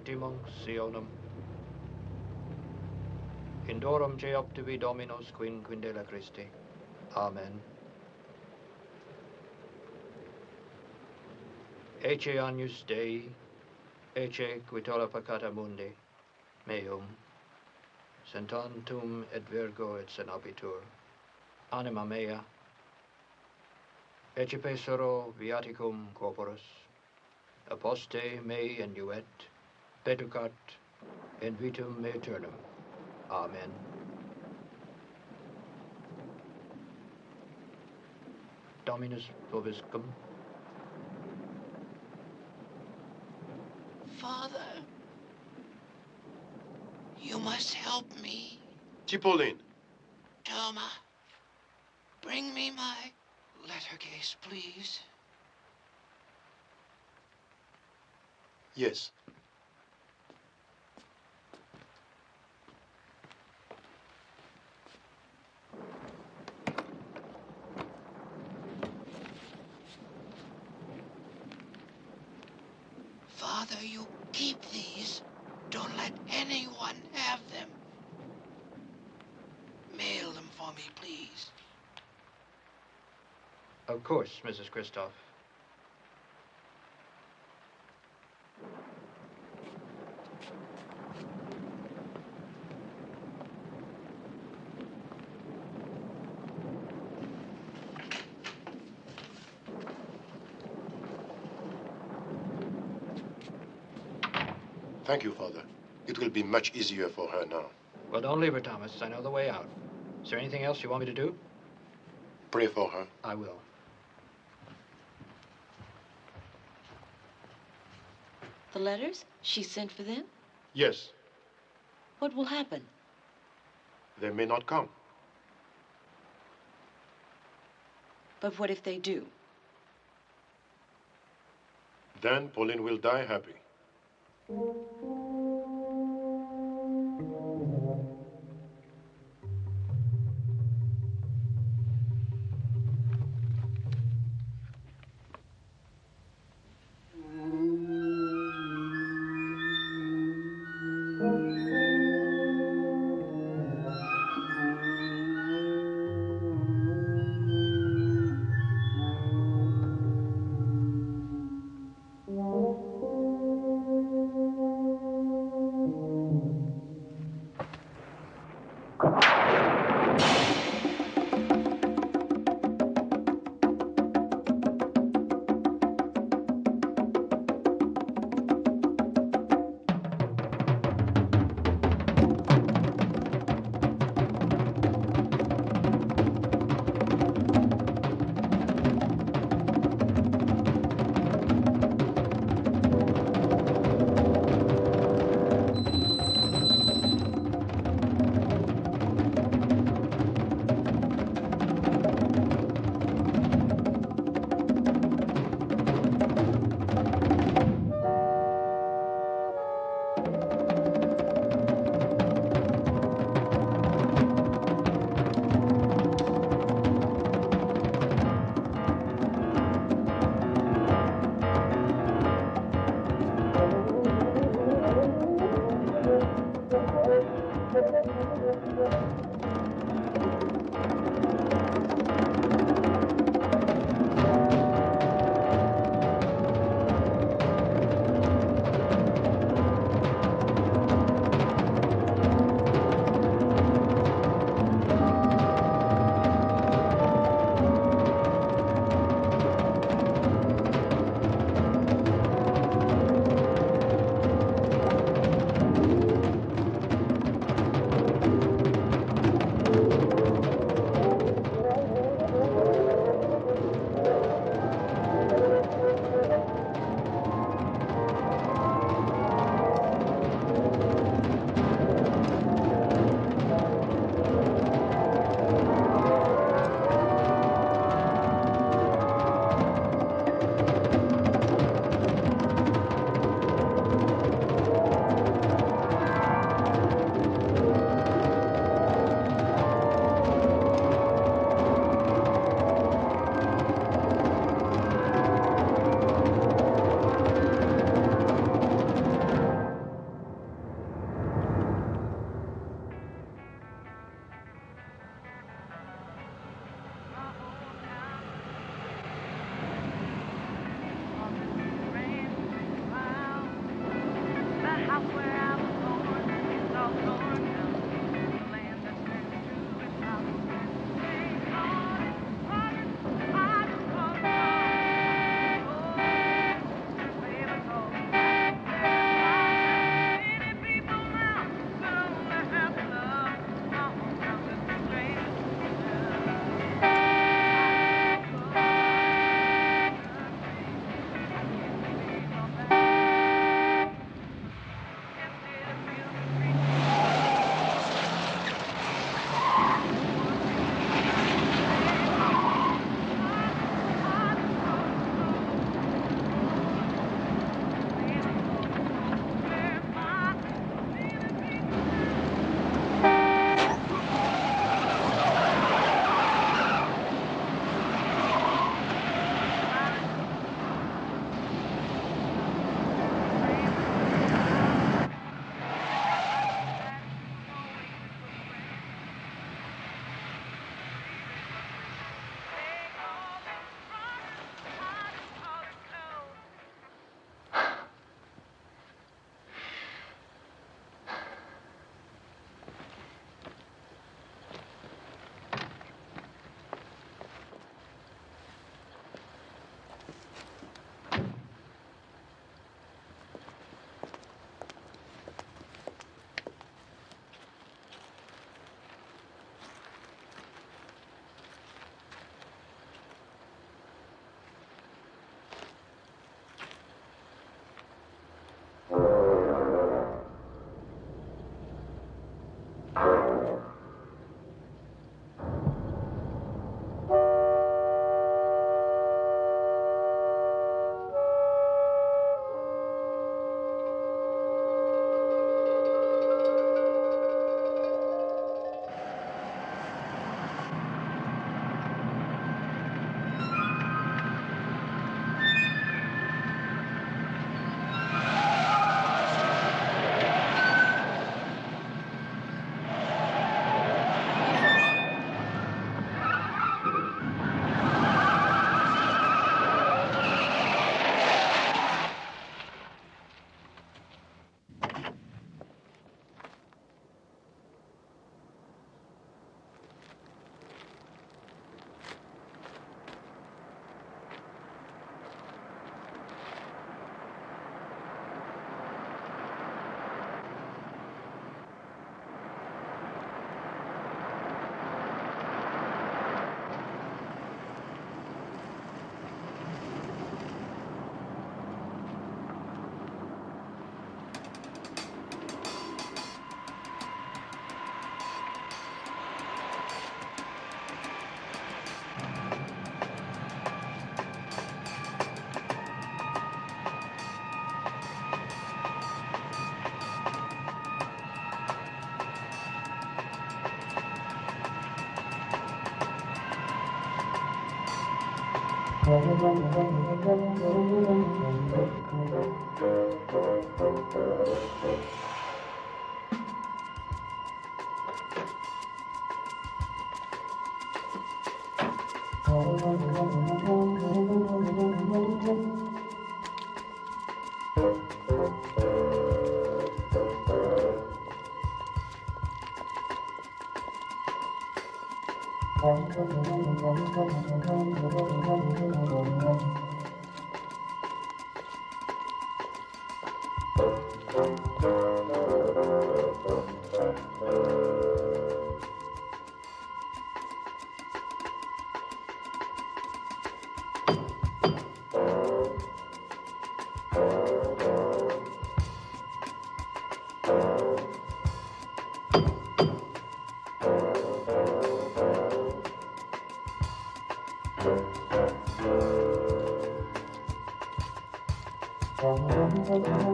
ultimum Indorum ce optivi Dominus quindela Christi. Amen. Ecce agnus Dei, ecce qui tollit peccata mundi, meum, sentantum et virgo et senabitur, anima mea, ecce pesero viaticum corporus, aposte mei inuet, petucat in vitum aeternum. Amen. Dominus vobiscum. Father, you must help me. Cipollin. Thelma, bring me my letter case, please. Yes. Father, you keep these. Don't let anyone have them. Mail them for me, please. Of course, Mrs. Christoph. Thank you, Father. It will be much easier for her now. Well, don't leave her, Thomas. I know the way out. Is there anything else you want me to do? Pray for her. I will. The letters? She sent for them? Yes. What will happen? They may not come. But what if they do? Then Pauline will die happy.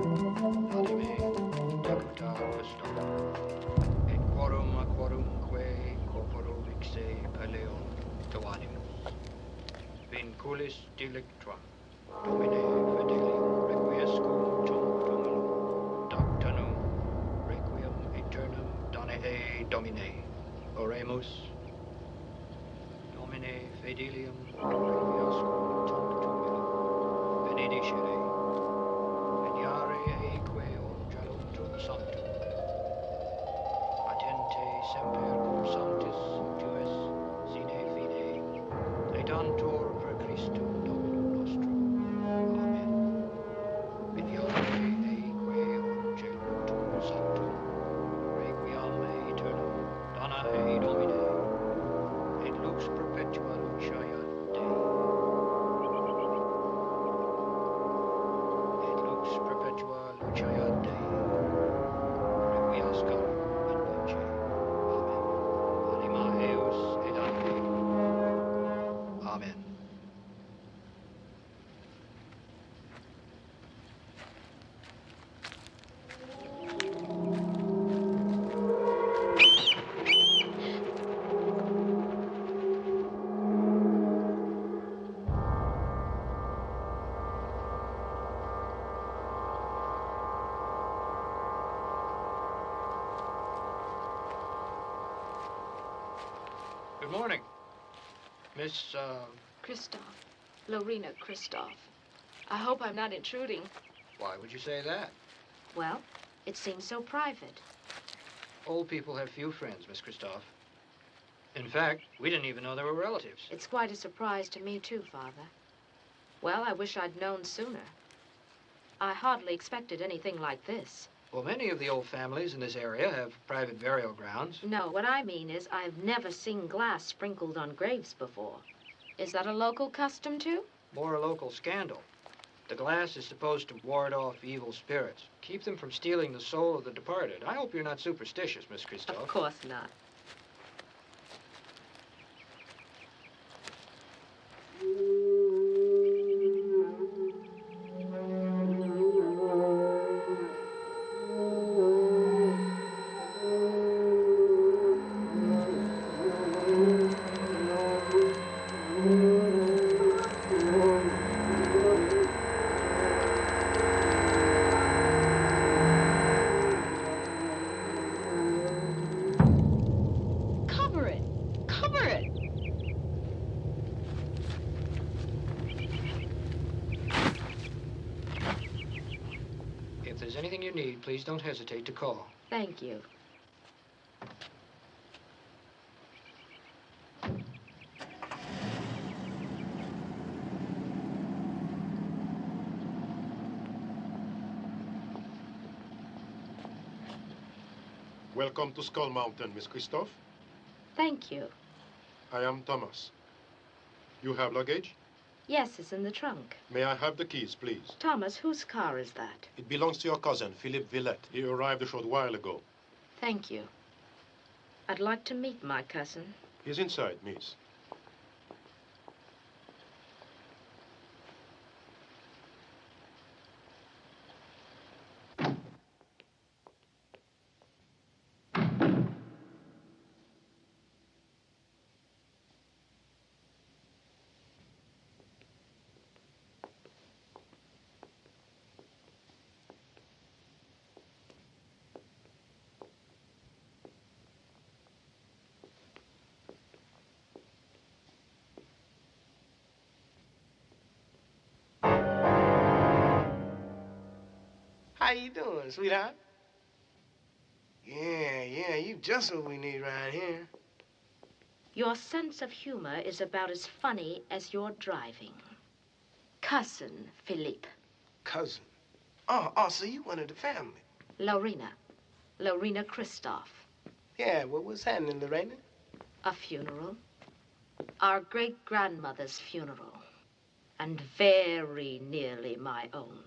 Anime decuta custom. Et quorum aquorumque corporo vixe paleum tuanimus. Vinculis delictua. Domine fidelium requiescum tum tumulum. Dactanum requiem aeternum donee Domine. Oremus. Domine fidelium requiescum tum tumulum. Benedicere. Veniare eque angelum sanctum. Attente semper cum sanctis tuis sine fide. Laedantur per Christum Dominum nostrum. Amen. Veniare eque angelum sanctum. Requiem aeternum dona Domine. Et lux perpetua luceat Dei. Et lux perpetua luceat Dei. Requiescat in pace. Amen. Anima eius et anime. Amen. Good morning. Miss, Christoph. Lorena Christoph. I hope I'm not intruding. why would you say that? Well, it seems so private. Old people have few friends, Miss Christoph. In fact, we didn't even know they were relatives. It's quite a surprise to me, too, Father. Well, I wish I'd known sooner. I hardly expected anything like this. Well, many of the old families in this area have private burial grounds. No, what I mean is I've never seen glass sprinkled on graves before. Is that a local custom, too? More a local scandal. The glass is supposed to ward off evil spirits, keep them from stealing the soul of the departed. I hope you're not superstitious, Miss Christoph. Of course not. Cover it! Cover it! If there's anything you need, please don't hesitate to call. Thank you. Welcome to Skull Mountain, Miss Christoph. Thank you. I am Thomas. You have luggage? Yes, it's in the trunk. May I have the keys, please? Thomas, whose car is that? It belongs to your cousin, Philippe Villette. He arrived a short while ago. Thank you. I'd like to meet my cousin. He's inside, miss. How you doing, sweetheart? Yeah, you just what we need right here. Your sense of humor is about as funny as your driving. Cousin Philippe. Cousin. So you one of the family. Lorena Christoph. Yeah, what's happening, Lorena? A funeral. Our great-grandmother's funeral. And very nearly my own.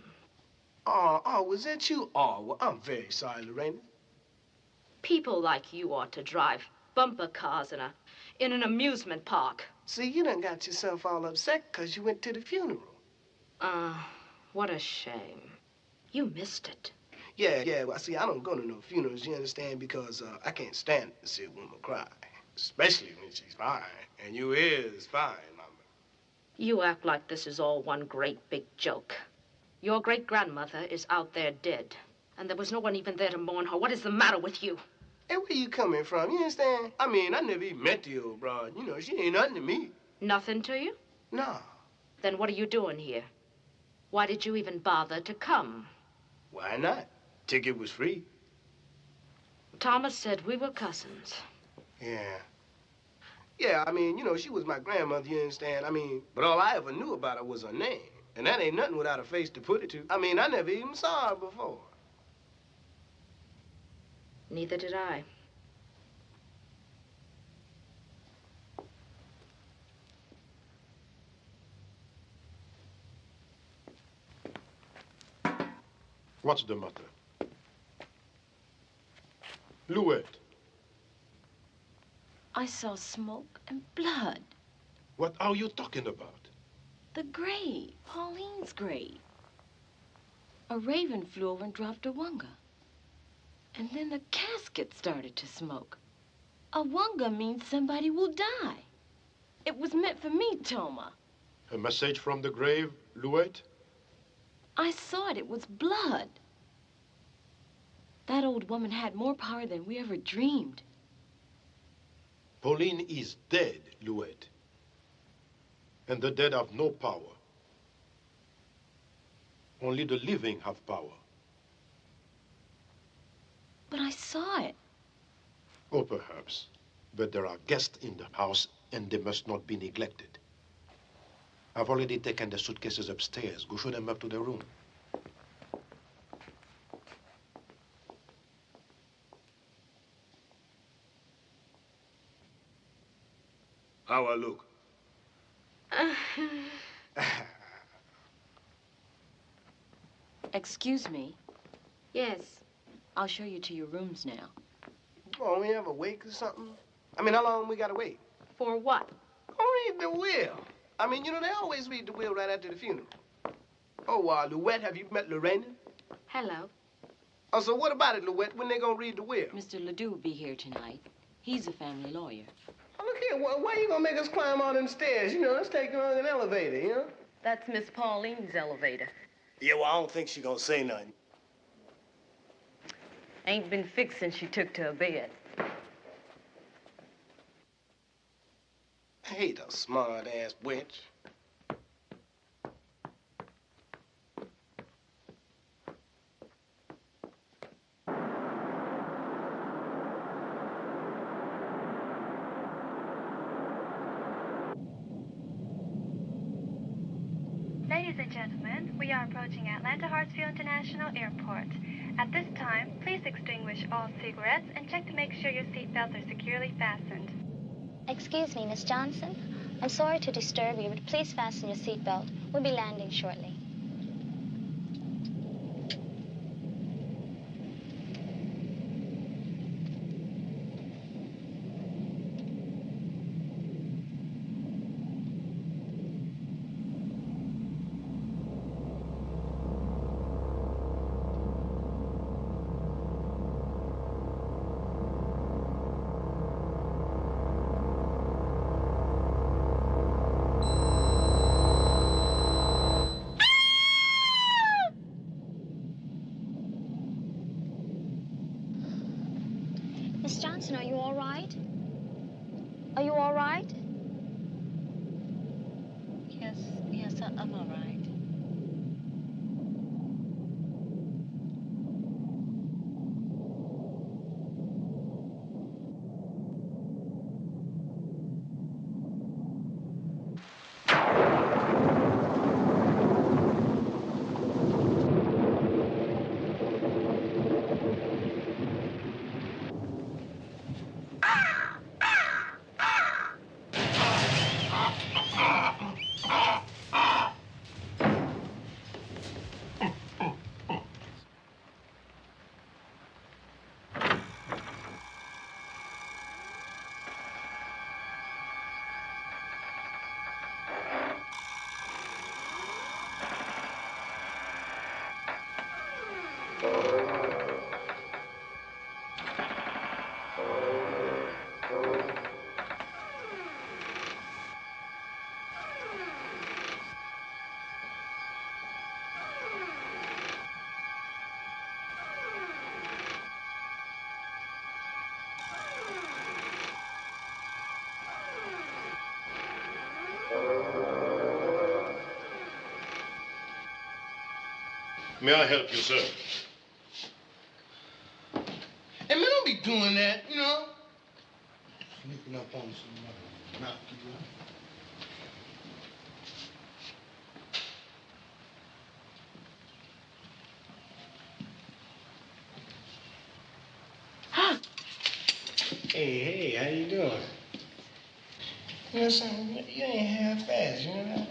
Was that you? Oh, well, I'm very sorry, Lorena. People like you ought to drive bumper cars in an amusement park. See, you done got yourself all upset because you went to the funeral. What a shame. You missed it. Yeah, well, see, I don't go to no funerals, you understand, because I can't stand to see a woman cry. Especially when she's fine. And you is fine, Mama. You act like this is all one great big joke. Your great-grandmother is out there dead, and there was no one even there to mourn her. What is the matter with you? Hey, where you coming from, you understand? I mean, I never even met the old broad. You know, she ain't nothing to me. Nothing to you? No. Then what are you doing here? Why did you even bother to come? Why not? Ticket was free. Thomas said we were cousins. Yeah. Yeah, I mean, you know, she was my grandmother, you understand? I mean, but all I ever knew about her was her name. And that ain't nothing without a face to put it to. I mean, I never even saw her before. Neither did I. What's the matter? Louette, I saw smoke and blood. what are you talking about? The grave, Pauline's grave. A raven flew over and dropped a wunga. And then the casket started to smoke. A wunga means somebody will die. It was meant for me, Toma. A message from the grave, Louette? I saw it. It was blood. That old woman had more power than we ever dreamed. Pauline is dead, Louette. And the dead have no power. Only the living have power. But I saw it. Oh, perhaps. But there are guests in the house, and they must not be neglected. I've already taken the suitcases upstairs. Go show them up to their room. How I look? Excuse me. Yes. I'll show you to your rooms now. Oh, we have a wake or something? I mean, how long we gotta wait? For what? Oh, read the will. I mean, you know, they always read the will right after the funeral. Oh, Louette, have you met Lorena? Hello. Oh, so what about it, Louette? When they gonna read the will? Mr. Ledoux will be here tonight. He's a family lawyer. Oh, look here, why you gonna make us climb all them stairs? You know, let's take her on an elevator, you know? That's Miss Pauline's elevator. Yeah, well, I don't think she's gonna say nothing. Ain't been fixed since she took to her bed. I hate a smart-ass witch. Ladies and gentlemen, we are approaching Atlanta Hartsfield International Airport. At this time, please extinguish all cigarettes and check to make sure your seatbelts are securely fastened. Excuse me, Miss Johnson. I'm sorry to disturb you, but please fasten your seatbelt. We'll be landing shortly. Miss Johnson, are you all right? Are you all right? Yes, I'm all right. May I help you, sir? Hey, man, don't be doing that, you know? Sneaking up on somebody. Knock you out. Hey, how you doing? You know something? You ain't half-assed, you know that?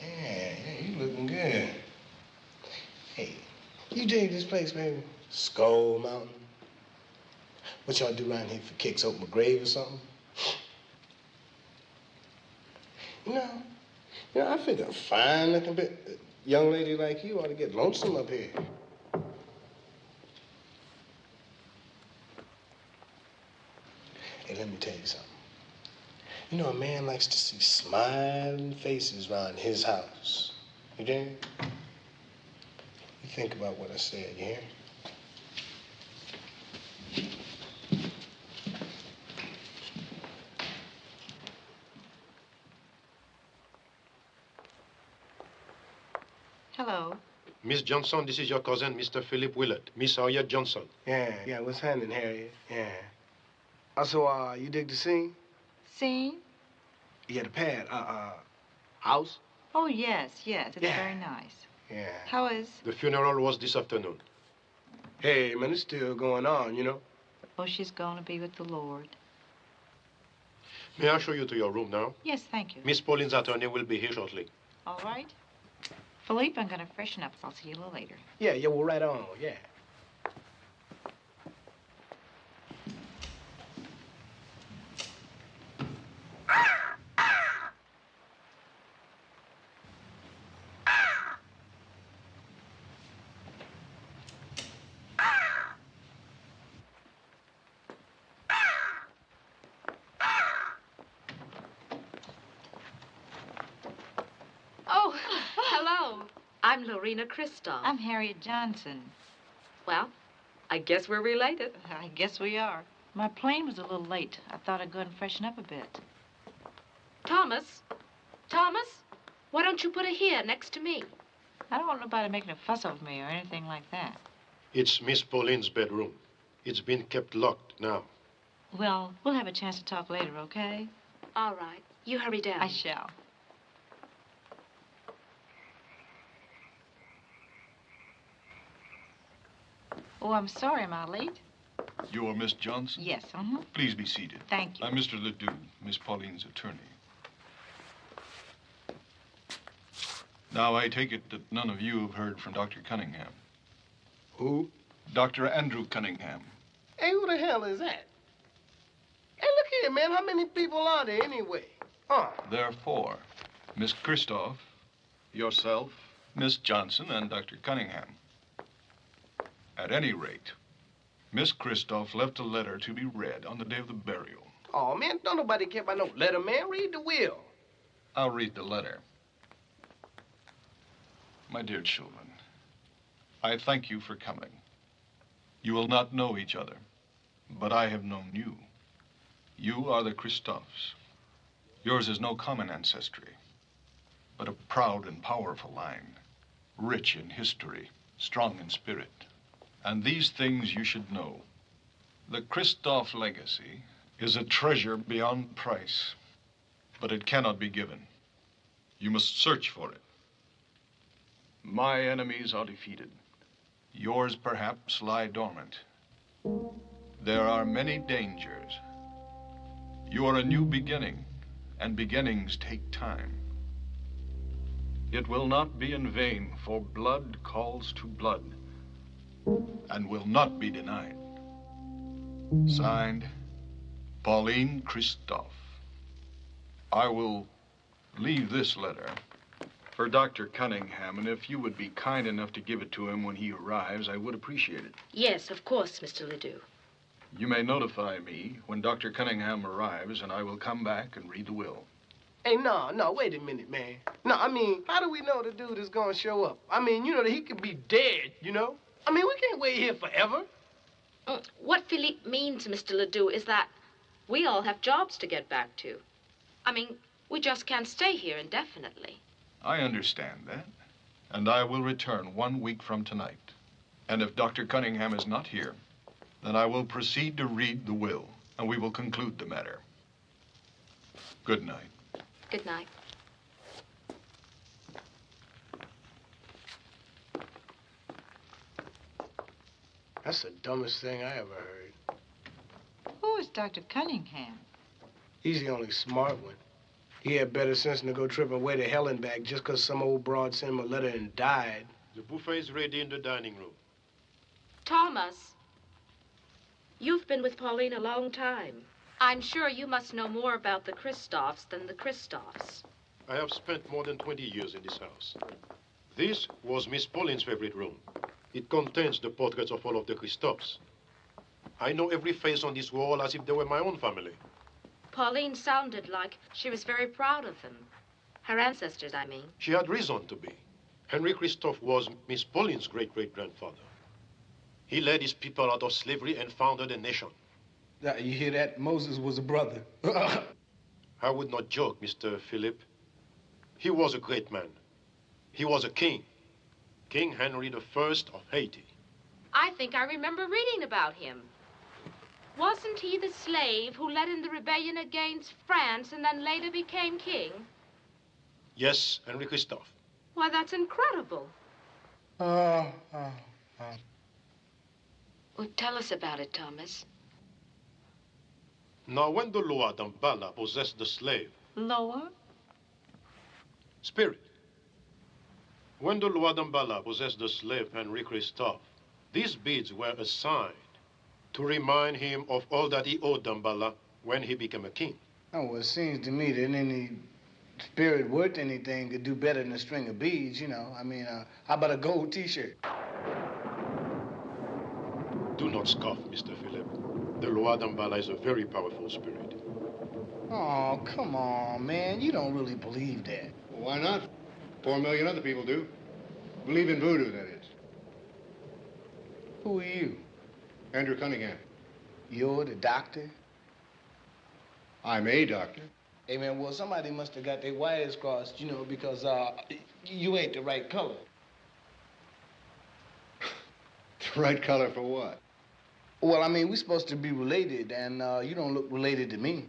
Yeah, you looking good. Hey, you dig this place, baby? Skull Mountain? What y'all do around here for kicks? Open a grave or something? You know, I figure a fine-looking young lady like you ought to get lonesome up here. Hey, let me tell you something. You know, a man likes to see smiling faces around his house. You dig? You think about what I said, you hear? Hello. Miss Johnson, this is your cousin, Mr. Philip Willett. Miss Harriet Johnson. Yeah, what's happening, Harriet? Yeah. Also, you dig the scene? Scene? Yeah, the pad. House? Oh, yes. It's Yeah. very nice. Yeah. How is... The funeral was this afternoon. Hey, man, it's still going on, you know? Oh, she's going to be with the Lord. May I show you to your room now? Yes, thank you. Miss Pauline's attorney will be here shortly. All right. Philippe, I'm going to freshen up. I'll see you a little later. Yeah, well, right on, yeah. Oh, hello. I'm Lorena Kristoff. I'm Harriet Johnson. Well, I guess we're related. I guess we are. My plane was a little late. I thought I'd go ahead and freshen up a bit. Thomas, why don't you put her here next to me? I don't want nobody making a fuss over me or anything like that. It's Miss Pauline's bedroom. It's been kept locked now. Well, we'll have a chance to talk later, okay? All right. You hurry down. I shall. Oh, I'm sorry. Am I late? You're Miss Johnson? Yes, Please be seated. Thank you. I'm Mr. Ledoux, Miss Pauline's attorney. Now, I take it that none of you have heard from Dr. Cunningham. Who? Dr. Andrew Cunningham. Hey, who the hell is that? Hey, look here, man. How many people are there anyway? Therefore, Miss Kristoff, yourself, Miss Johnson, and Dr. Cunningham. At any rate, Miss Kristoff left a letter to be read on the day of the burial. Oh, man, don't nobody care about no letter, man. Read the will. I'll read the letter. My dear children, I thank you for coming. You will not know each other, but I have known you. You are the Kristoffs. Yours is no common ancestry, but a proud and powerful line, rich in history, strong in spirit. And these things you should know. The Kristoff legacy is a treasure beyond price, but it cannot be given. You must search for it. My enemies are defeated. Yours perhaps lie dormant. There are many dangers. You are a new beginning, and beginnings take time. It will not be in vain, for blood calls to blood, and will not be denied. Signed, Pauline Kristoff. I will leave this letter for Dr. Cunningham, and if you would be kind enough to give it to him when he arrives, I would appreciate it. Yes, of course, Mr. Ledoux. You may notify me when Dr. Cunningham arrives, and I will come back and read the will. Hey, no, wait a minute, man. No, I mean, how do we know the dude is gonna show up? I mean, you know that he could be dead, you know? I mean, we can't wait here forever. What Philippe means, Mr. Ledoux, is that we all have jobs to get back to. I mean, we just can't stay here indefinitely. I understand that, and I will return 1 week from tonight. And if Dr. Cunningham is not here, then I will proceed to read the will, and we will conclude the matter. Good night. Good night. That's the dumbest thing I ever heard. Who is Dr. Cunningham? He's the only smart one. He had better sense than to go tripping away to hell and back just 'cause some old broad sent him a letter and died. The buffet is ready in the dining room. Thomas, you've been with Pauline a long time. I'm sure you must know more about the Christophs than the Christophs. I have spent more than 20 years in this house. This was Miss Pauline's favorite room. It contains the portraits of all of the Christophs. I know every face on this wall as if they were my own family. Pauline sounded like she was very proud of them. Her ancestors, I mean. She had reason to be. Henry Christophe was Miss Pauline's great-great-grandfather. He led his people out of slavery and founded a nation. Now, you hear that? Moses was a brother. I would not joke, Mr. Philip. He was a great man. He was a king. King Henry I of Haiti. I think I remember reading about him. Wasn't he the slave who led in the rebellion against France and then later became king? Yes, Henry Christophe. Why, that's incredible. Well, tell us about it, Thomas. Now, when the Loa Dambala possessed the slave... Loa? Spirit. When the Loa Dambala possessed the slave Henry Christophe, these beads were a sign to remind him of all that he owed Dambala when he became a king. Oh, well, it seems to me that any spirit worth anything could do better than a string of beads, you know. I mean, how about a gold T-shirt? Do not scoff, Mr. Philip. The Loa Dambala is a very powerful spirit. Oh, come on, man. You don't really believe that. Well, why not? 4 million other people do. Believe in voodoo, that is. Who are you? Andrew Cunningham. You're the doctor? I'm a doctor. Hey, man, well, somebody must have got their wires crossed, you know, because you ain't the right color. The right color for what? Well, I mean, we're supposed to be related, and you don't look related to me.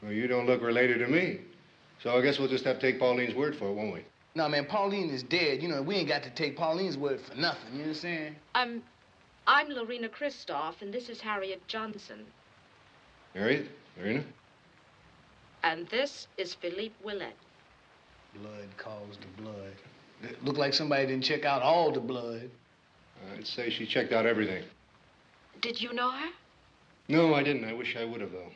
Well, you don't look related to me. So I guess we'll just have to take Pauline's word for it, won't we? No, man, Pauline is dead. You know, we ain't got to take Pauline's word for nothing, you understand? I'm Lorena Christophe, and this is Harriet Johnson. Harriet? Lorena? And this is Philippe Willett. Blood calls to blood. It looked like somebody didn't check out all the blood. I'd say she checked out everything. Did you know her? No, I didn't. I wish I would have, though.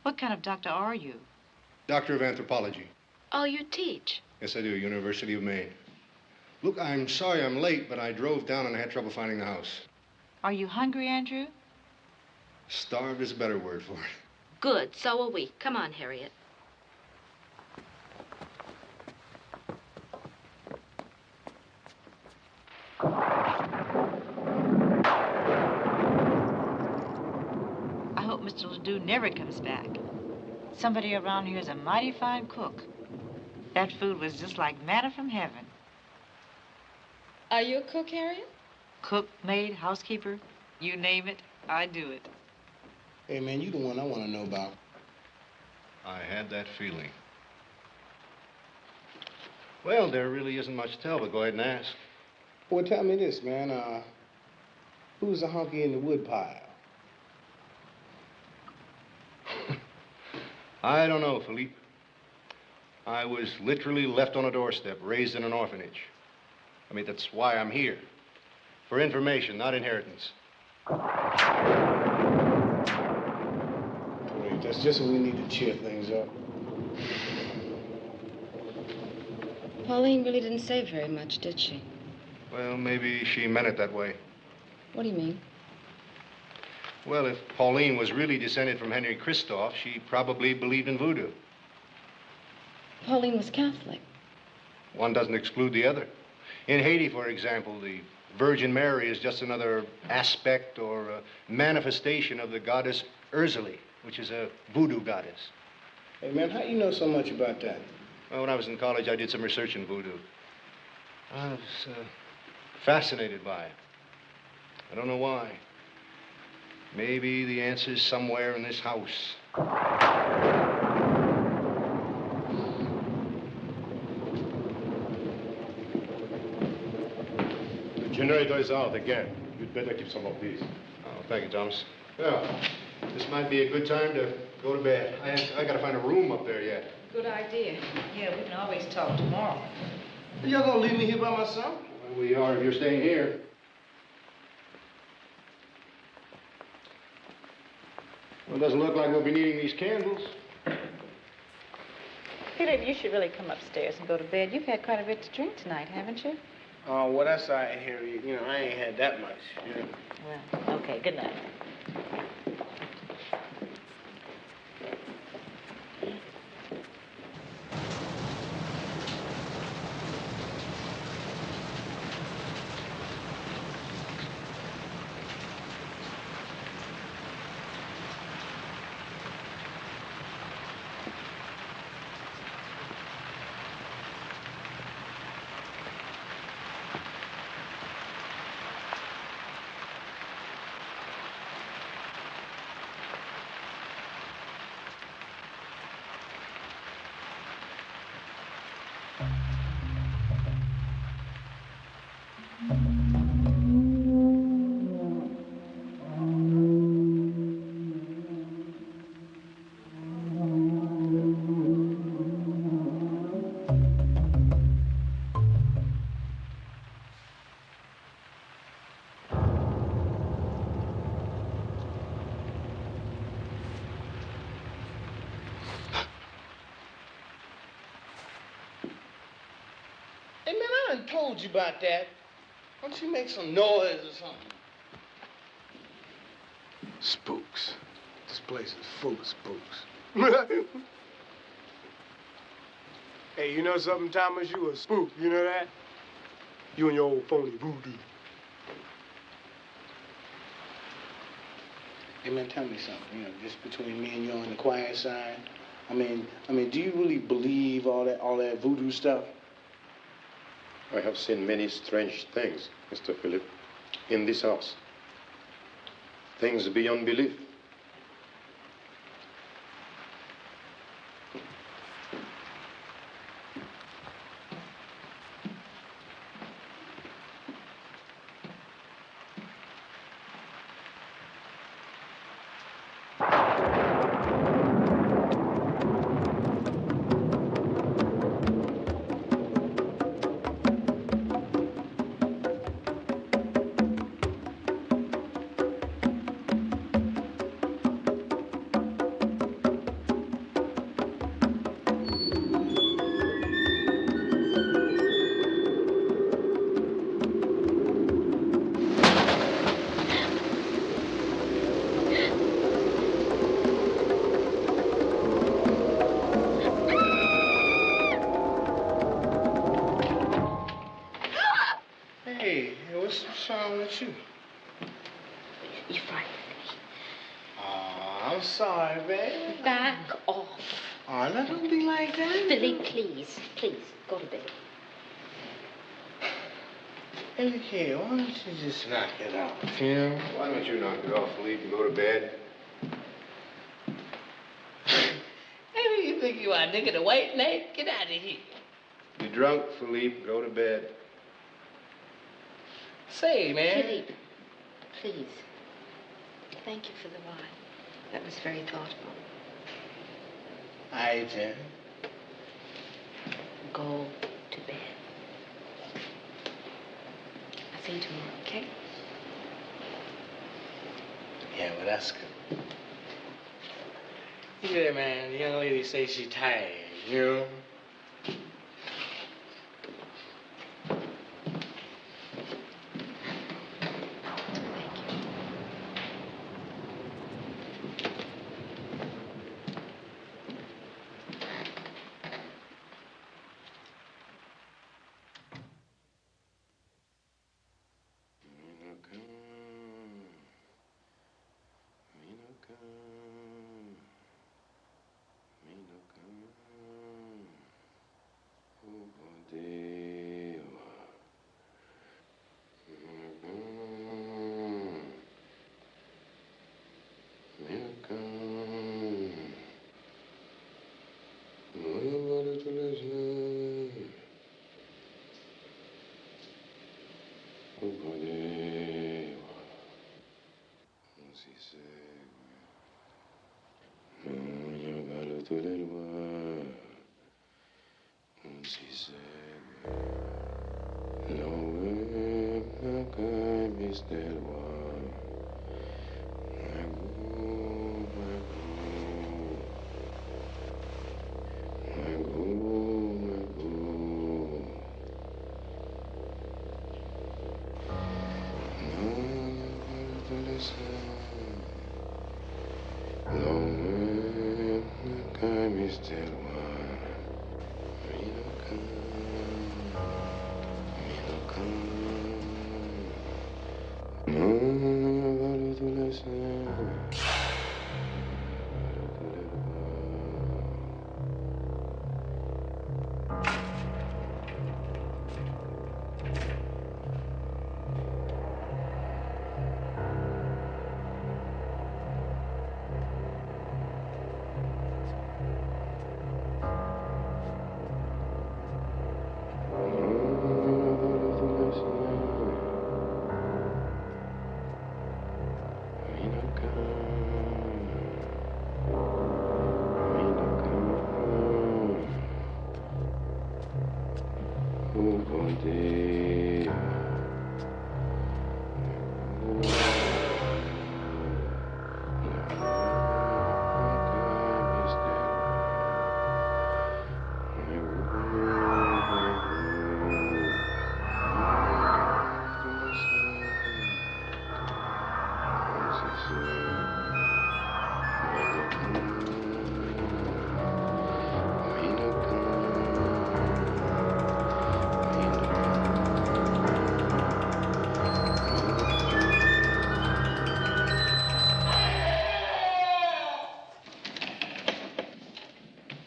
What kind of doctor are you? Doctor of anthropology. Oh, you teach? Yes, I do. University of Maine. Look, I'm sorry I'm late, but I drove down and I had trouble finding the house. Are you hungry, Andrew? Starved is a better word for it. Good, so are we. Come on, Harriet. I hope Mr. Ledoux never comes back. Somebody around here is a mighty fine cook. That food was just like manna from heaven. Are you a cook, Harriet? Cook, maid, housekeeper, you name it, I do it. Hey, man, you the one I want to know about. I had that feeling. Well, there really isn't much to tell, but go ahead and ask. Well, tell me this, man. Who's the honky in the woodpile? I don't know, Philippe. I was literally left on a doorstep, raised in an orphanage. I mean, that's why I'm here. For information, not inheritance. Wait, that's just what we need to cheer things up. Pauline really didn't say very much, did she? Well, maybe she meant it that way. What do you mean? Well, if Pauline was really descended from Henry Christophe, she probably believed in voodoo. Pauline was Catholic. One doesn't exclude the other. In Haiti, for example, the Virgin Mary is just another aspect or a manifestation of the goddess Urzeli, which is a voodoo goddess. Hey, man, how you know so much about that? Well, when I was in college, I did some research in voodoo. I was fascinated by it. I don't know why. Maybe the answer's somewhere in this house. The generator is out again. You'd better keep some of these. Oh, thank you, Thomas. Well, this might be a good time to go to bed. I gotta find a room up there yet. Good idea. Yeah, we can always talk tomorrow. Y'all gonna leave me here by myself? Well, we are if you're staying here. Well, it doesn't look like we'll be needing these candles. Philip, you should really come upstairs and go to bed. You've had quite a bit to drink tonight, haven't you? Oh, well, that's all right, Harriet. You know, I ain't had that much, you know. Well, okay, good night. Hey, man, I done told you about that. Why don't you make some noise or something? Spooks. This place is full of spooks. Hey, you know something, Thomas? You a spook, you know that? You and your old phony voodoo. Hey, man, tell me something, you know, just between me and you on the quiet side. I mean, do you really believe all that voodoo stuff? I have seen many strange things, Mr. Philip, in this house. Things beyond belief. What's wrong with you? You frightened me. Aw, I'm sorry, baby. Back off. Aw, now don't be like that. Billy, please, please, go to bed. Hey, look here, why don't you just knock it off, you know? Why don't you knock it off, Philippe, and go to bed? Hey, who you think you are, nigga, the white knight? Get out of here. You're drunk, Philippe. Go to bed. Say, man. Philippe, please. Thank you for the wine. That was very thoughtful. All right, then. Go to bed. I'll see you tomorrow, okay? Yeah, well, that's good. You hear that, man? The young lady says she's tired, you know?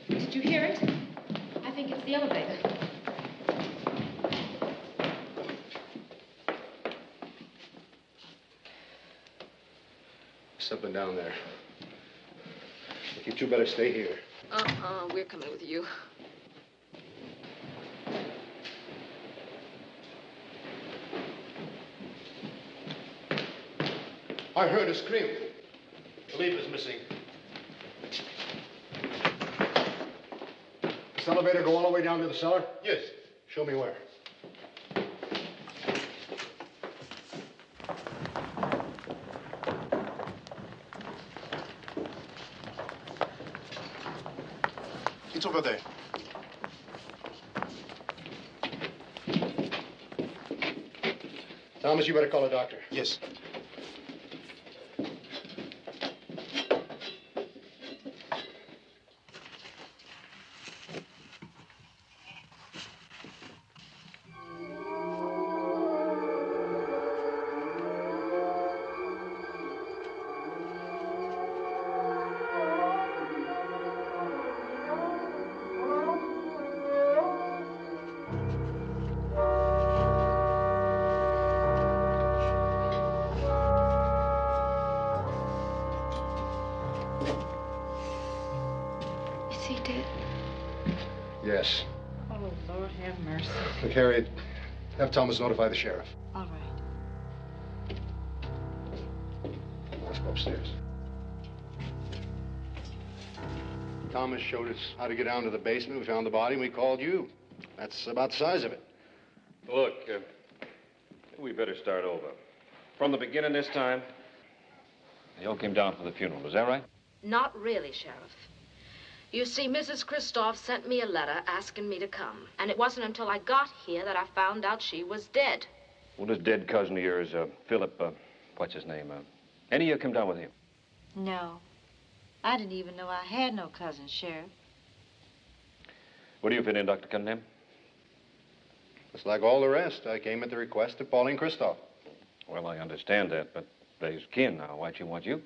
Did you hear it? I think it's the elevator. Something down there. You two better stay here. We're coming with you. I heard a scream. Philippe is missing. This elevator go all the way down to the cellar? Yes. Show me where. It's over there. Thomas, you better call a doctor. Yes. Is he dead? Yes. Oh, Lord have mercy. Look, Harriet, have Thomas notify the sheriff. All right. Let's go upstairs. Thomas showed us how to get down to the basement. We found the body and we called you. That's about the size of it. Look, we better start over. From the beginning this time, they all came down for the funeral. Is that right? Not really, Sheriff. You see, Mrs. Kristoff sent me a letter asking me to come. And it wasn't until I got here that I found out she was dead. Well, this dead cousin of yours, Philip, what's his name? Any of you come down with him? No. I didn't even know I had no cousin, Sheriff. Where do you fit in, Dr. Cunningham? It's like all the rest. I came at the request of Pauline Kristoff. Well, I understand that, but they's kin now. Why'd she want you?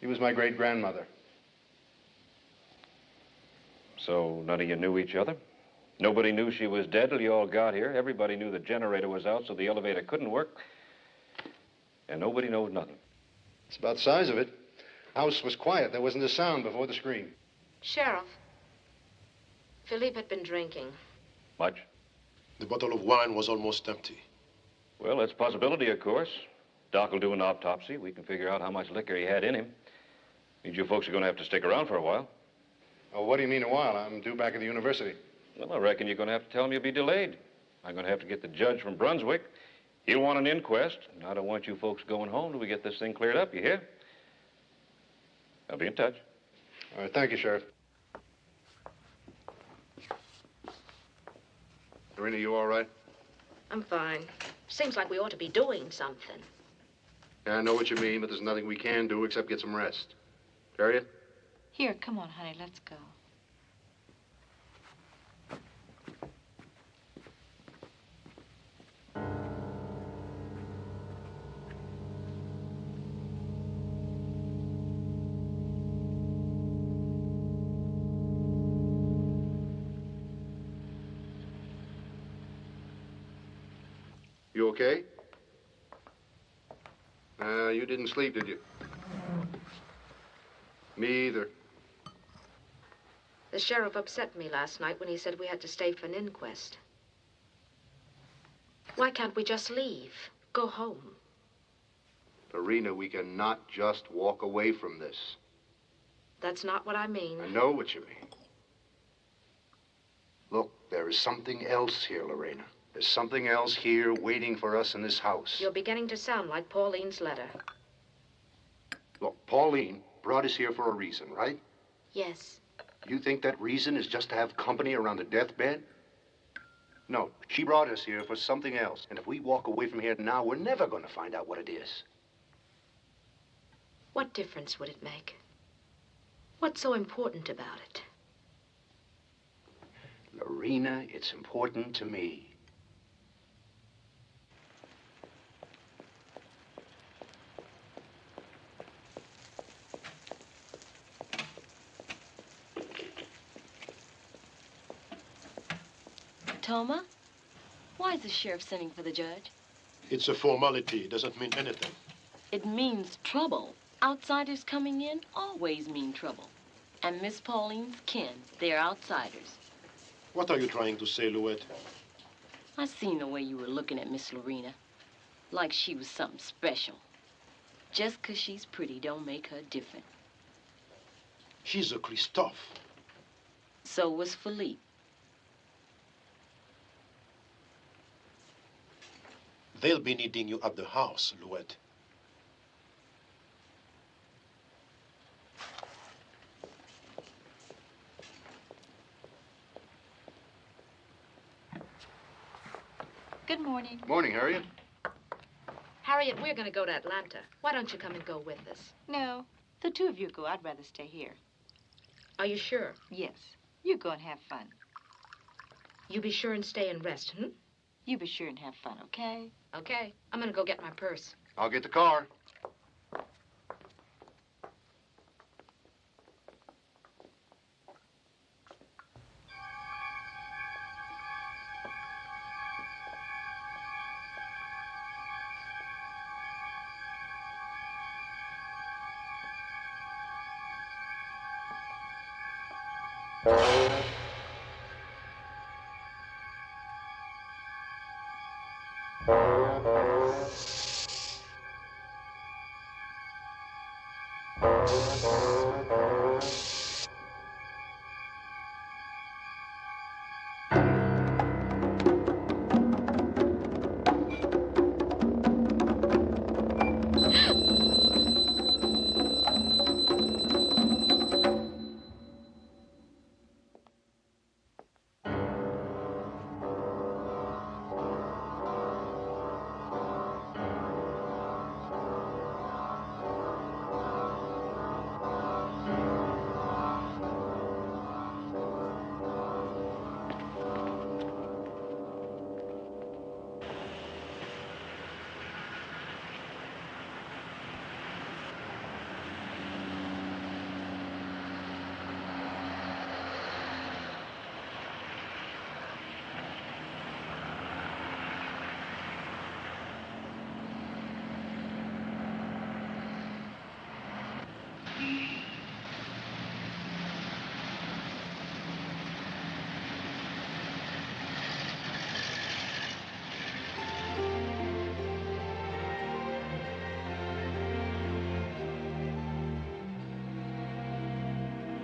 He was my great-grandmother. So none of you knew each other? Nobody knew she was dead till you all got here. Everybody knew the generator was out, so the elevator couldn't work. And nobody knows nothing. It's about the size of it. House was quiet. There wasn't a sound before the scream. Sheriff, Philippe had been drinking. Much? The bottle of wine was almost empty. Well, that's a possibility, of course. Doc will do an autopsy. We can figure out how much liquor he had in him. Means you folks are going to have to stick around for a while. Oh, what do you mean a while? I'm due back at the university. Well, I reckon you're going to have to tell him you'll be delayed. I'm going to have to get the judge from Brunswick. He'll want an inquest, and I don't want you folks going home till we get this thing cleared up, you hear? I'll be in touch. All right, thank you, Sheriff. Lorena, you all right? I'm fine. Seems like we ought to be doing something. Yeah, I know what you mean, but there's nothing we can do except get some rest. Harriet? Here, come on, honey, let's go. You okay? You didn't sleep, did you? Me either. The sheriff upset me last night when he said we had to stay for an inquest. Why can't we just leave? Go home? Lorena, we cannot just walk away from this. That's not what I mean. I know what you mean. Look, there is something else here, Lorena. There's something else here waiting for us in this house. You're beginning to sound like Pauline's letter. Look, Pauline brought us here for a reason, right? Yes. You think that reason is just to have company around a deathbed? No, she brought us here for something else. And if we walk away from here now, we're never going to find out what it is. What difference would it make? What's so important about it? Lorena, it's important to me. Toma, why is the sheriff sending for the judge? It's a formality. It doesn't mean anything. It means trouble. Outsiders coming in always mean trouble. And Miss Pauline's kin, they're outsiders. What are you trying to say, Louette? I seen the way you were looking at Miss Lorena. Like she was something special. Just 'cause she's pretty don't make her different. She's a Christophe. So was Philippe. They'll be needing you at the house, Louette. Good morning. Morning, Harriet. Harriet, we're going to go to Atlanta. Why don't you come and go with us? No, the two of you go. I'd rather stay here. Are you sure? Yes. You go and have fun. You be sure and stay and rest, hmm? You be sure and have fun, okay? Okay. I'm going to go get my purse. I'll get the car.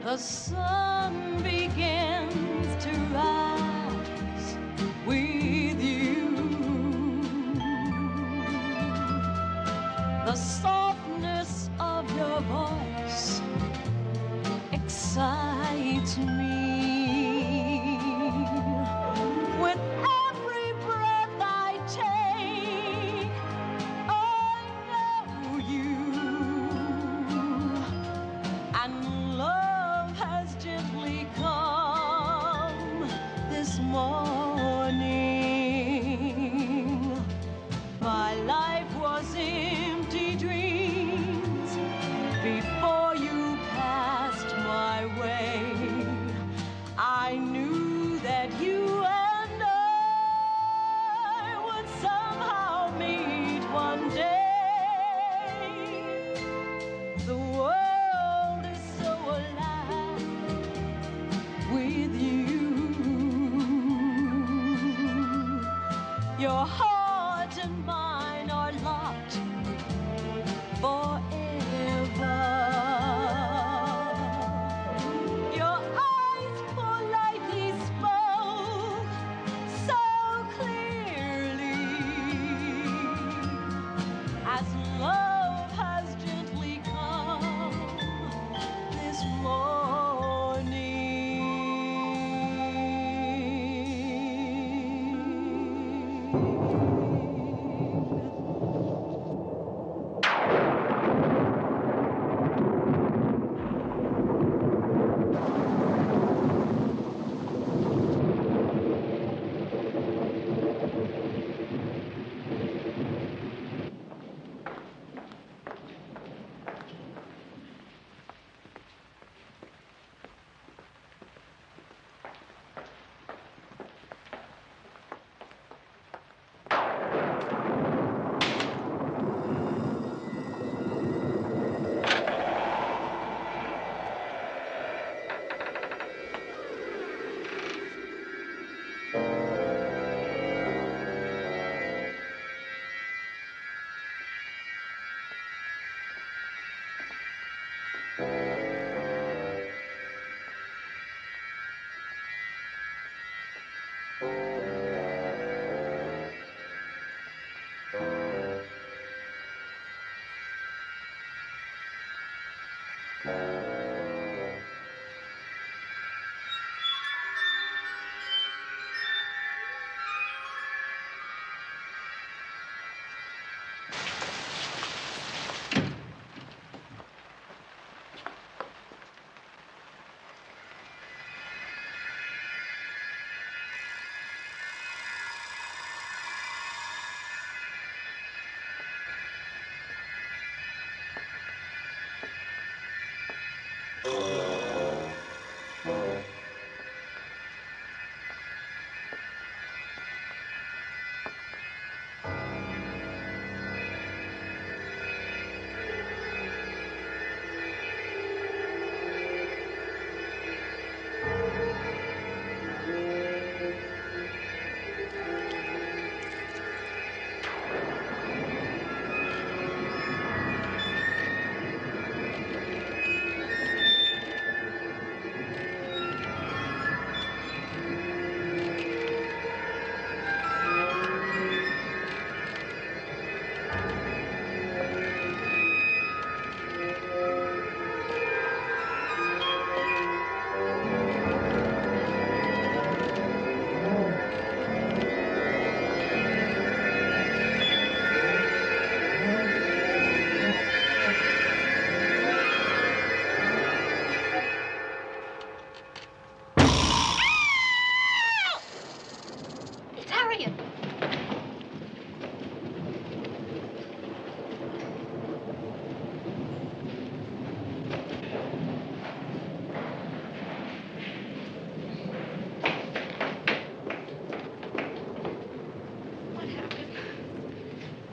the sun begins to rise with you. The softness of your voice excites me. With every breath I take, I know you. And love has gently come this morning. My life was empty dreams before you passed my way. I knew that you and I would somehow meet one day. The world is so alive with you. Your heart and mine are locked forever. Your eyes politely spoke so clearly as love has gently come this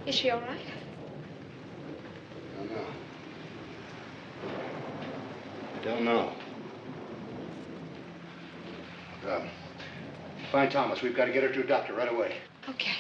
Is she all right? Don't know. Find Thomas. We've got to get her to a doctor right away. Okay.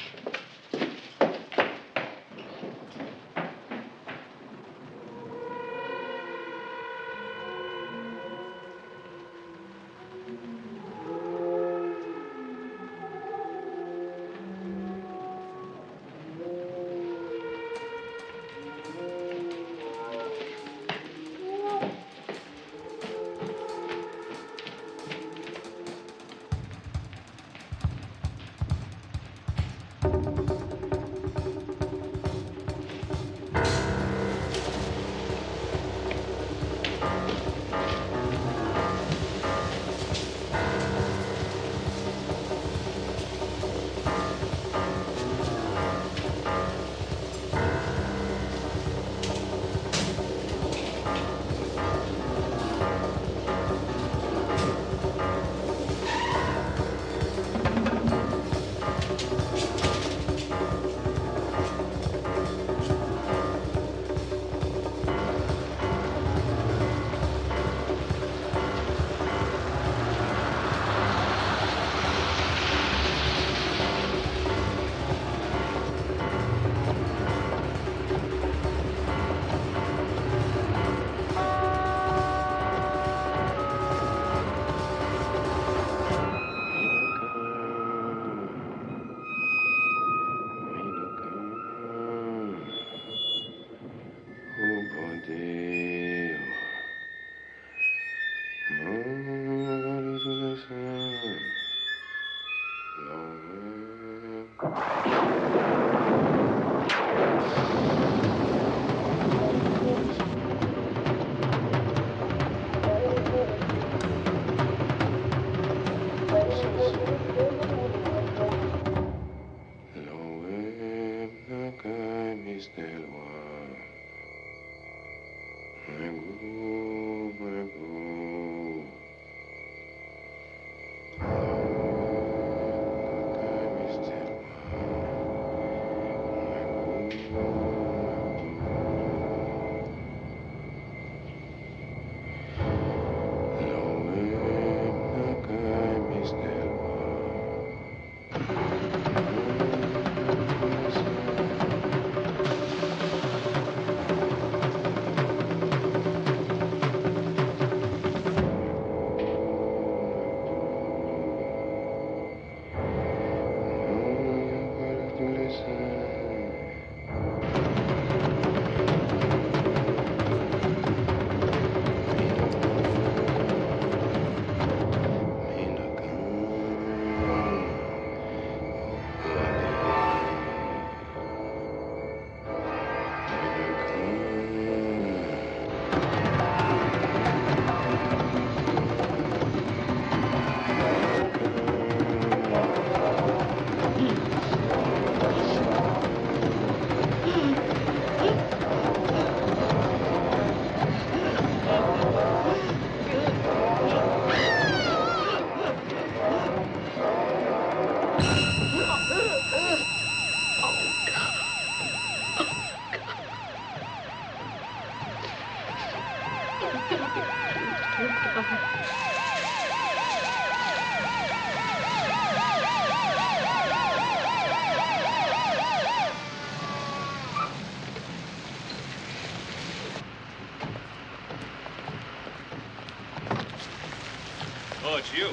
Oh, it's you.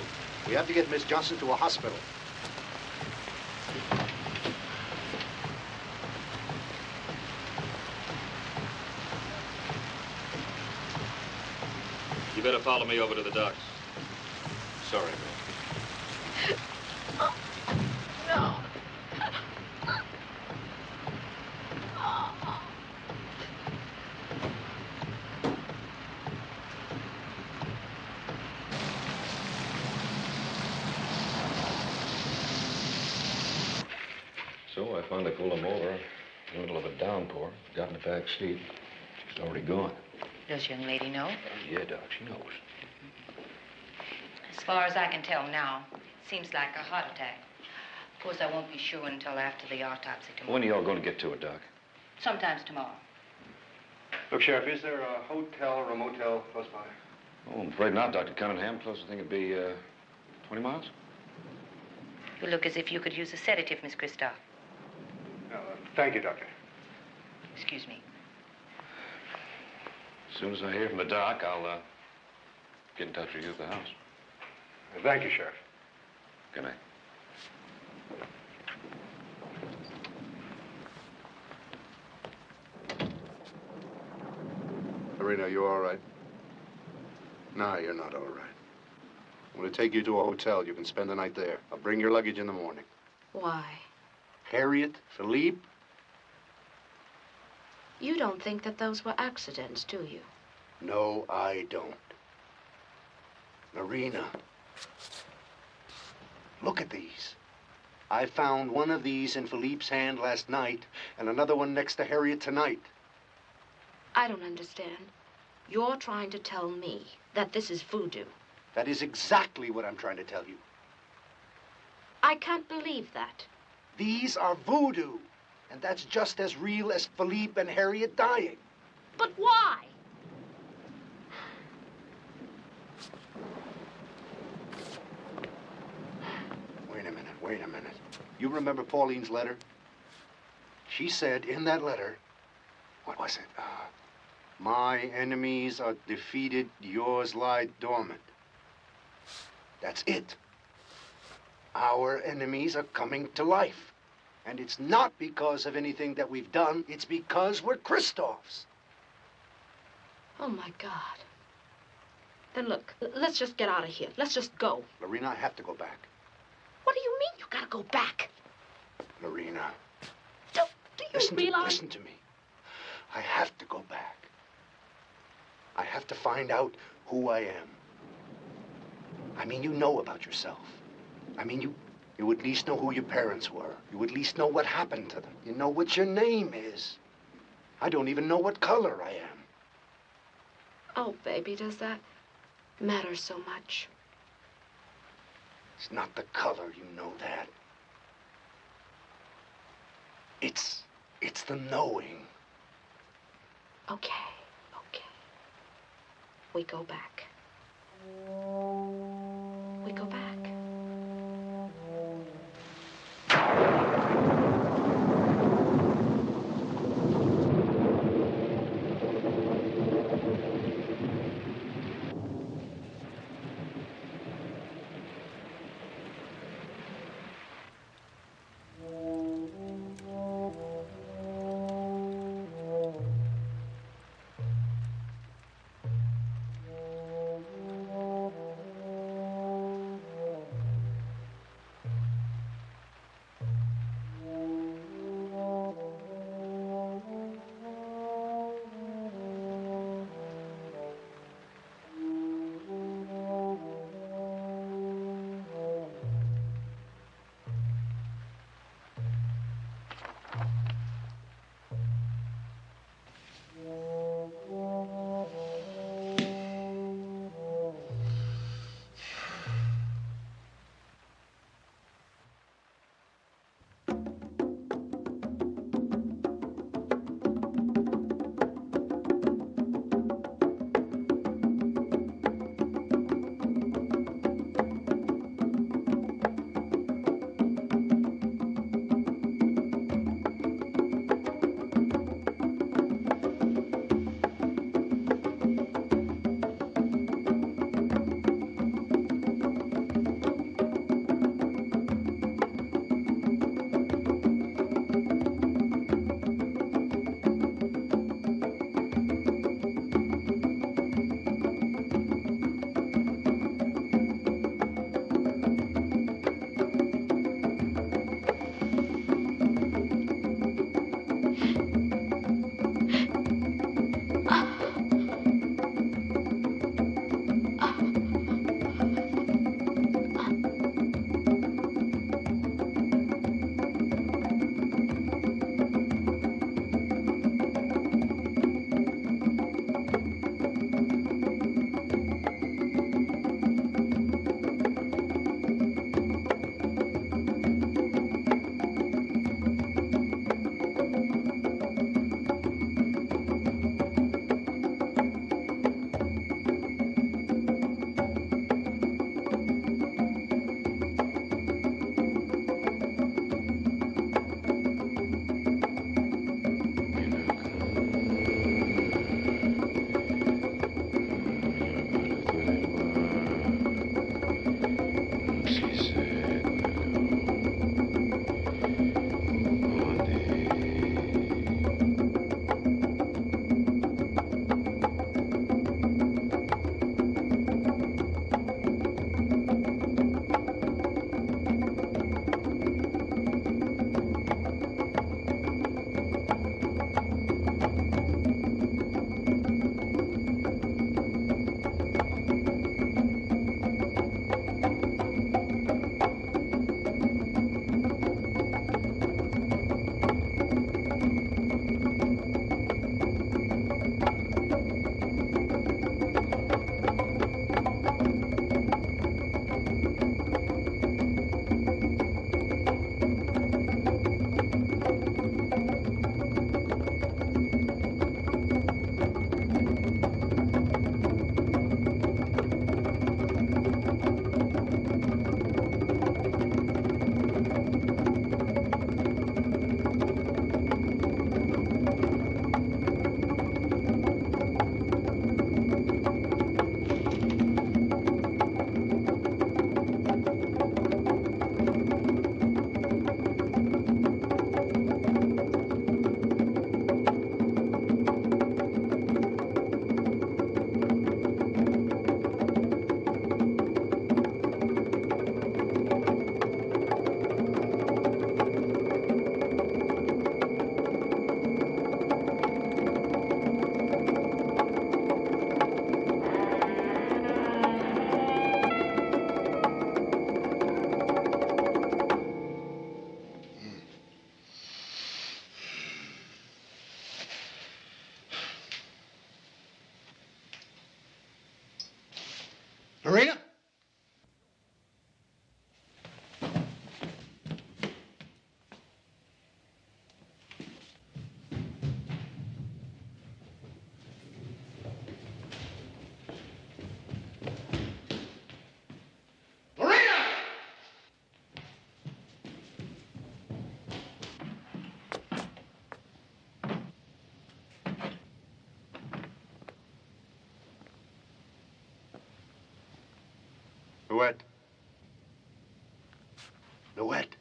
We have to get Miss Johnson to a hospital. You better follow me over to the docks. Sorry, man. No. So I finally pulled him over in the middle of a downpour, got in the back seat. She's already gone. Does young lady know? Yeah, Doc, she knows. As far as I can tell now, it seems like a heart attack. Of course, I won't be sure until after the autopsy tomorrow. When are y'all going to get to it, Doc? Sometimes tomorrow. Look, Sheriff, is there a hotel or a motel close by? Oh, I'm afraid not, Dr. Cunningham. Closest thing would be, 20 miles? You look as if you could use a sedative, Miss Christoph. Thank you, Doctor. Excuse me. As soon as I hear from the doc, I'll, get in touch with you at the house. Thank you, Sheriff. Good night. Lorena, you all right? No, you're not all right. I'm going to take you to a hotel. You can spend the night there. I'll bring your luggage in the morning. Why? Harriet, Philippe. You don't think that those were accidents, do you? No, I don't. Lorena, look at these. I found one of these in Philippe's hand last night and another one next to Harriet tonight. I don't understand. You're trying to tell me that this is voodoo. That is exactly what I'm trying to tell you. I can't believe that. These are voodoo. And that's just as real as Philippe and Harriet dying. But why? Wait a minute. You remember Pauline's letter? She said in that letter, what was it? My enemies are defeated, yours lie dormant. That's it. Our enemies are coming to life. And it's not because of anything that we've done, it's because we're Christophs. Oh, my God. Then look, let's just get out of here. Let's just go. Lorena, I have to go back. What do you mean you gotta go back? Marina. Do you realize? Listen to me. I have to go back. I have to find out who I am. I mean, you know about yourself. I mean, you at least know who your parents were. You at least know what happened to them. You know what your name is. I don't even know what color I am. Oh, baby, does that matter so much? It's not the color, you know that. It's the knowing. Okay. We go back. We go back. Lorena? Louette. Louette.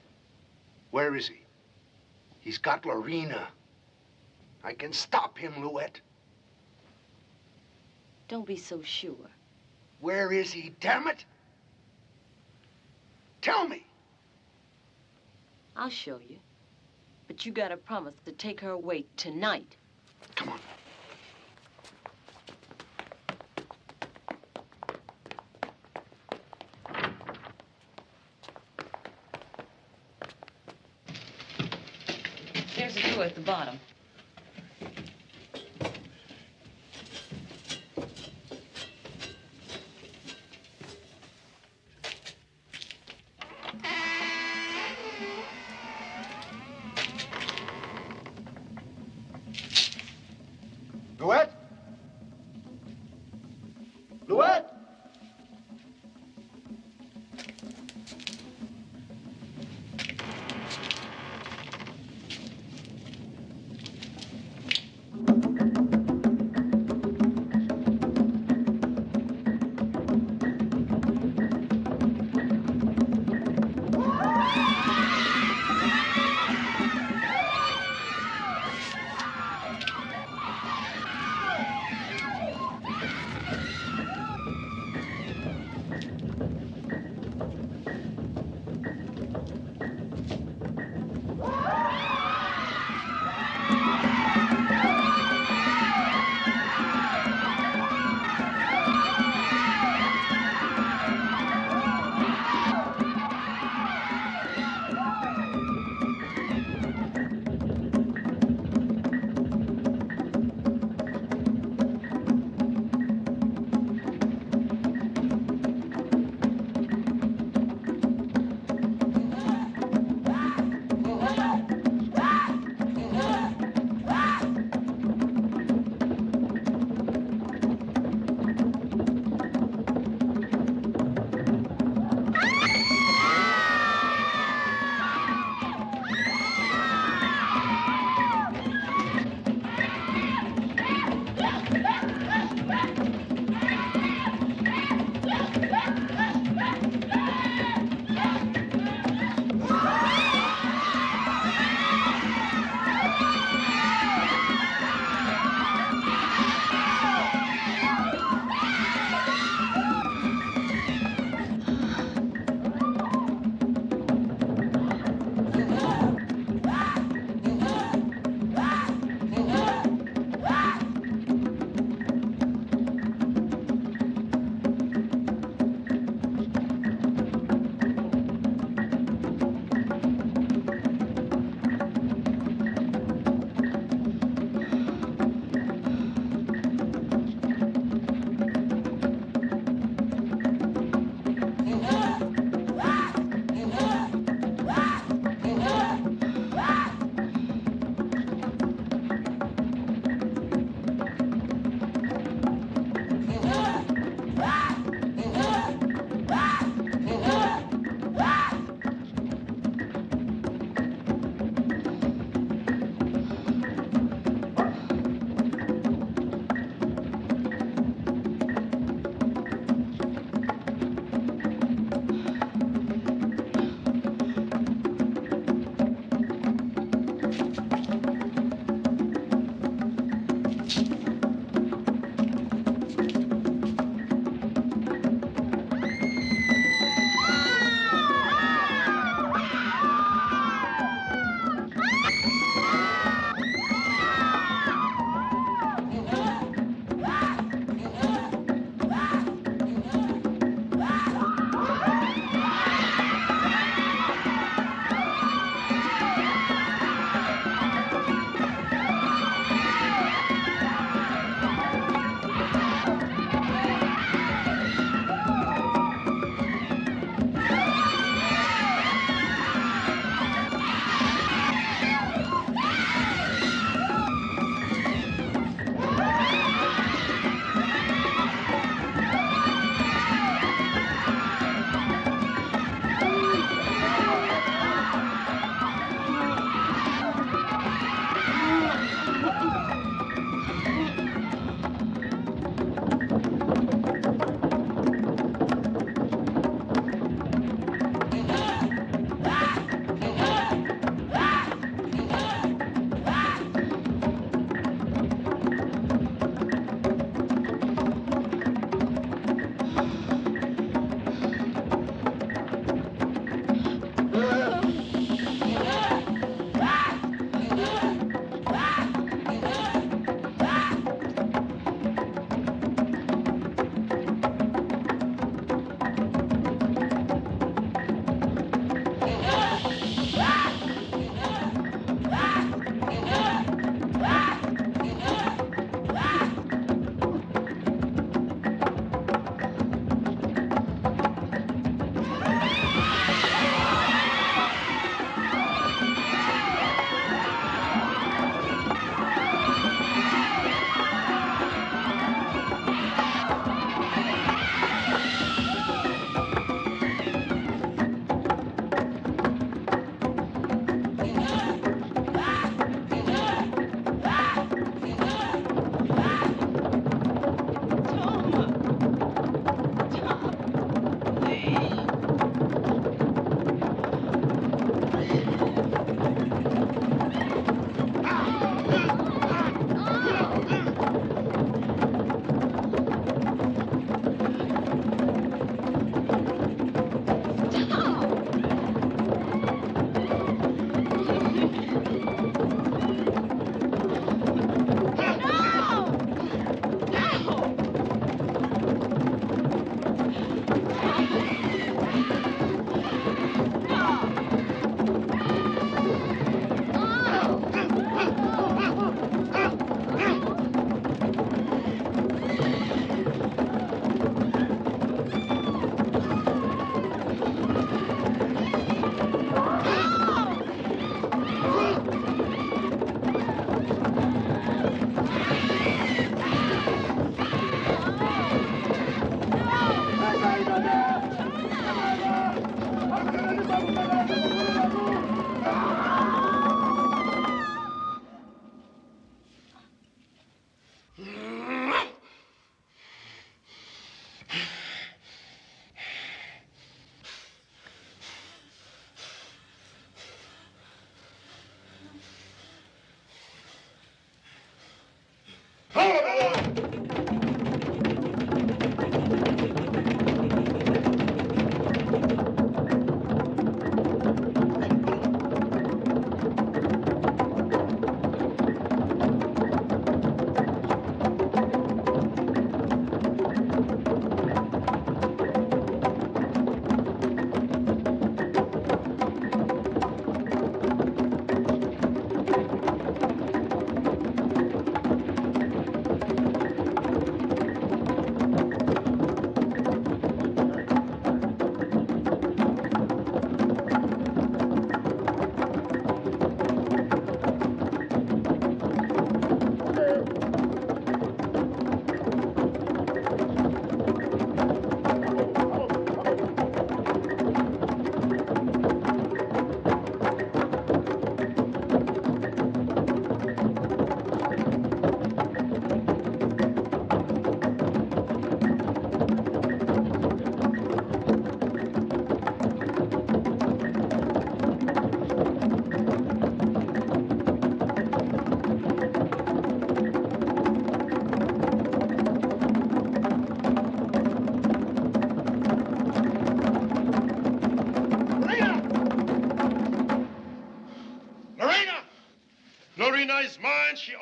Where is he? He's got Lorena. I can stop him, Louette. Don't be so sure. Where is he, damn it? Tell me. I'll show you. But you gotta promise to take her away tonight. Come on. There's a door at the bottom. Louette? Louette?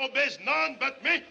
obeys none but me.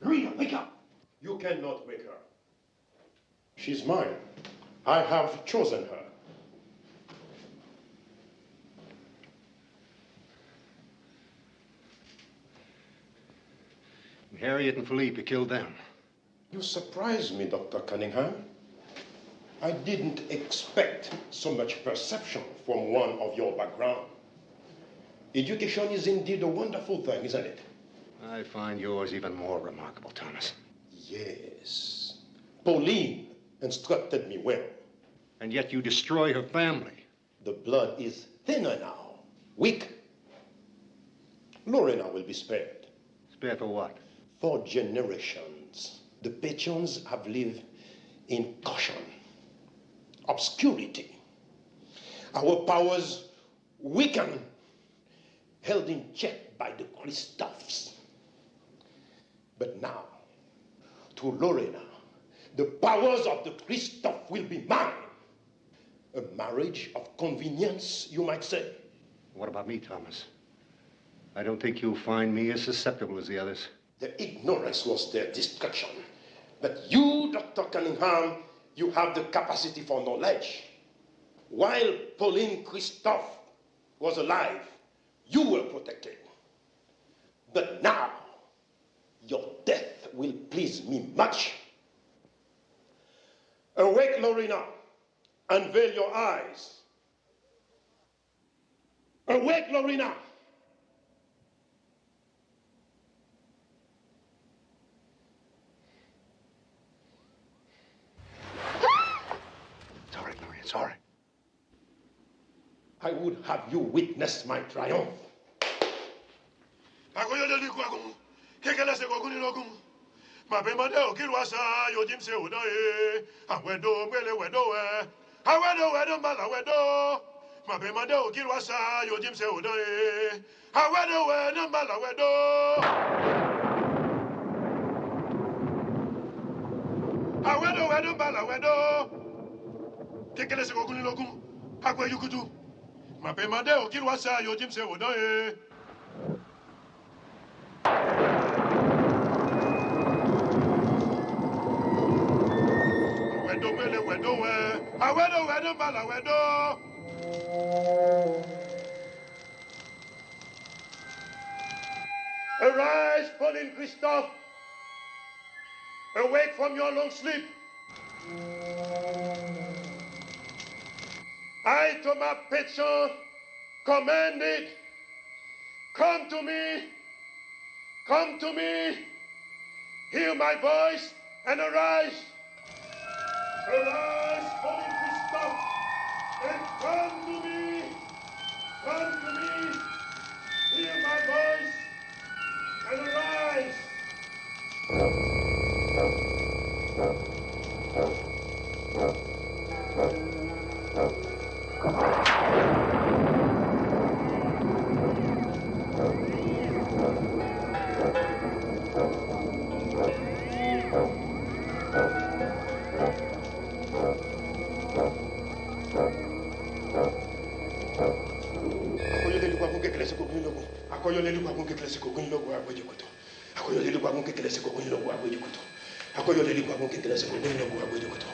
Lorena, wake up! You cannot wake her. She's mine. I have chosen her. Harriet and Felipe killed them. You surprise me, Dr. Cunningham. I didn't expect so much perception from one of your background. Education is indeed a wonderful thing, isn't it? I find yours even more remarkable, Thomas. Yes. Pauline instructed me well. And yet you destroy her family. The blood is thinner now, weak. Lorena will be spared. Spared for what? For generations. The Petions have lived in caution, obscurity. Our powers weakened, held in check by the Christophs. But now, through Lorena, the powers of the Christoph will be mine. A marriage of convenience, you might say. What about me, Thomas? I don't think you'll find me as susceptible as the others. Their ignorance was their destruction. But you, Dr. Cunningham, you have the capacity for knowledge. While Pauline Christoph was alive, you were protected. But now, your death will please me much. Awake, Lorena. Unveil your eyes. Awake, Lorena. It's all right, Lorena, it's all right. I would have you witness my triumph. wedo wele wedo we. A wedo wedo bala wedo. Arise, Pauline Christophe. Awake from your long sleep. I, Thomas Pétion, command it. Come to me. Come to me. Hear my voice and arise. Arise, Pauline Christophe, and come to me. Come to me. Hear my voice and arise. Akoyoleli kwa kunke klase ko kun logo agwe jukuto. Akoyoleli kwa kunke klase ko kun logo agwe jukuto. Akoyoleli kwa kunke klase ko kun logo agwe jukuto.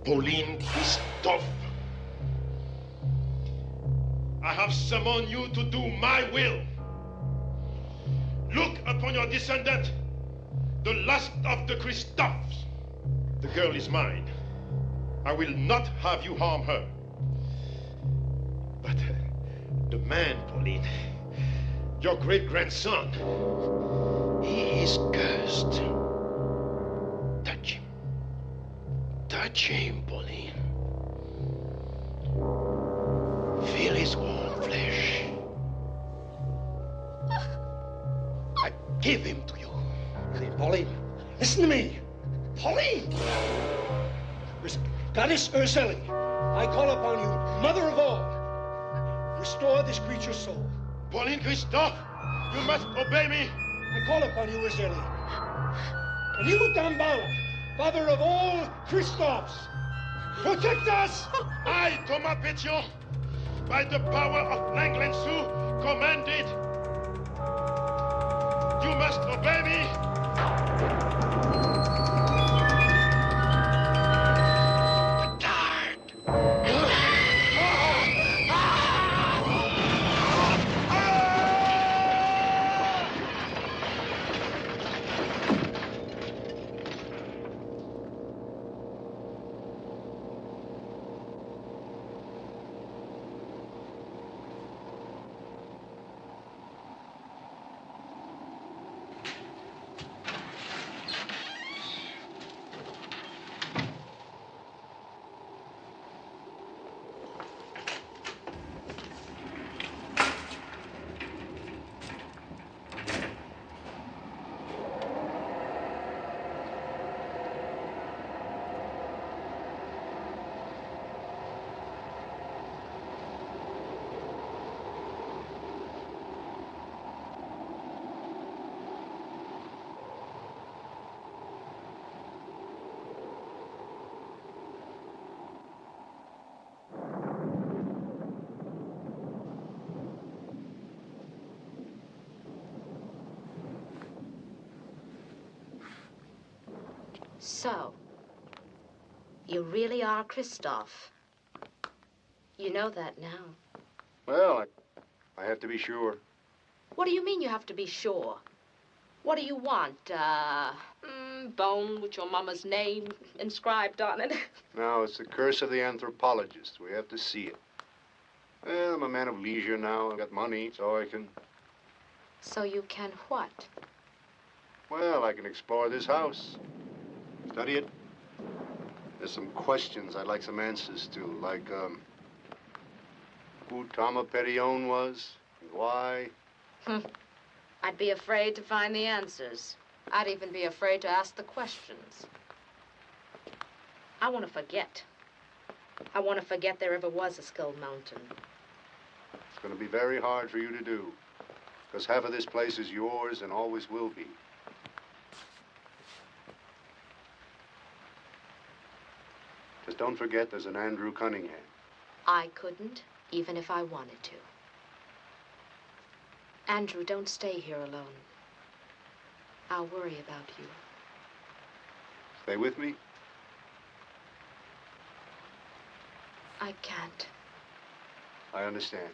Pauline Christophe, I have summoned you to do my will. Look upon your descendant, the last of the Christophs. The girl is mine. I will not have you harm her. But the man, Pauline, your great-grandson, he is cursed. Touch him. Touch him, Pauline. Feel his warm flesh. I give him to you. Pauline, listen to me. Pauline! Goddess Urseli, I call upon you, mother of all. Restore this creature's soul. Pauline Christophe, you must obey me. I call upon you, Urseli. And you, Dambala, father of all Christophs, protect us! I, Thomas Pétion, by the power of Langland Sioux, command it. You must obey me. So, you really are Christophe. You know that now. Well, I have to be sure. What do you mean you have to be sure? What do you want? Bone with your mama's name inscribed on it? No, it's the curse of the anthropologist. We have to see it. Well, I'm a man of leisure now. I've got money, so I can... So you can what? Well, I can explore this house. Study it. There's some questions I'd like some answers to, like, who Tama Perignon was, and why. I'd be afraid to find the answers. I'd even be afraid to ask the questions. I want to forget. I want to forget there ever was a Skull Mountain. It's going to be very hard for you to do, because half of this place is yours and always will be. Just don't forget there's an Andrew Cunningham. I couldn't, even if I wanted to. Andrew, don't stay here alone. I'll worry about you. Stay with me? I can't. I understand.